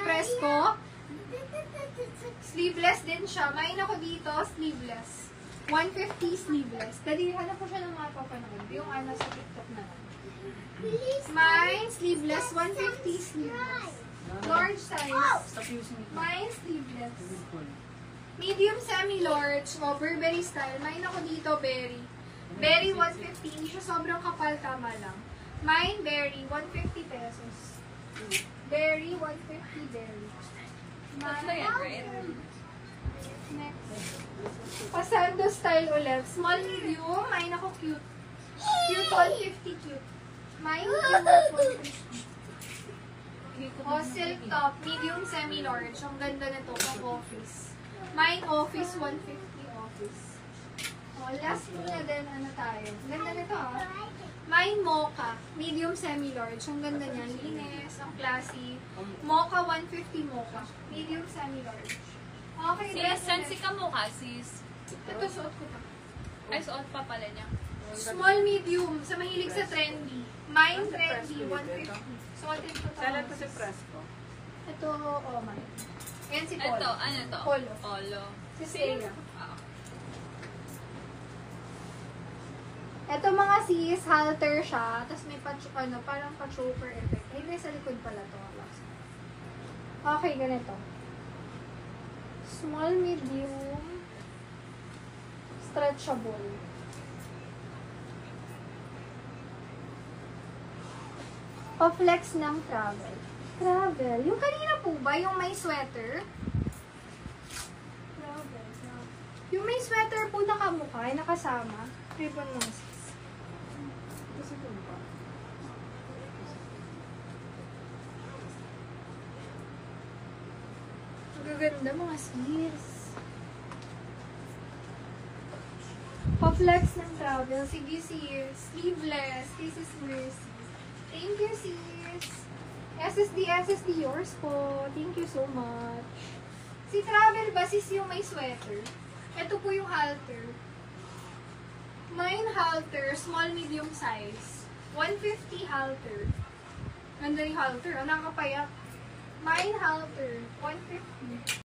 Fresco. Sleeveless din siya. Main ako dito, sleeveless. 150 sleeveless. Dali, hanap ko siya ng mga papanood. Yung ano sa TikTok na. Mine, sleeveless, 150 sleeveless. Large size. Mine, sleeveless. Medium, semi-large. O, Burberry style. Mine ako dito, berry. Berry, 150. Hindi siya sobrang kapal, tama lang. Mine, berry, 150 pesos. Berry, 150 berry. Next. Pasando style ulit. Small, medium. Mine ako cute. Cute, 150 cute. Mine, cute, 150. O, silk top. Medium, semi-large. Ang ganda na to pang office. Mine, office, 150 office. O, last na din, ano tayo. Ganda na to, ha? Mine, mocha. Medium, semi-large. Ang ganda niya. Linis, ang classy. Mocha, 150 mocha. Medium, semi-large. Okay, Sis, sensi ka mo ka, sis. Ito, suot ko pa. Ay, suot pa pala niya. Small, medium. Sa mahilig sa trendy. Mine, trendy, 150. Suotin ko to. Salad ko si Fresco. Ito, oh, mine. Yan si Polo. Ito, ano to? Polo. Polo. Si Seiya. Ah. Ito mga sis, halter siya. Tapos may parang pa-choker effect. Ay, may sa likod pala to. Okay, ganito. Small, medium, stretchable. Pa-flex ng travel. Travel. Yung kanina po ba, yung may sweater? Travel. Yung may sweater po nakamukha, ay nakasama. Ribbon mo, sis. Kasi po ba? Magaganda mga sis. Pa-flex ng travel. Sige sis. Sleeveless. This is Mercy. Thank you sis. SSD yours po. Thank you so much. Si travel ba sis yung may sweater? Ito po yung halter. Mine halter. Small, medium size. 150 halter. Ganda yung halter. Ang nakapayat. Mine halter. 150.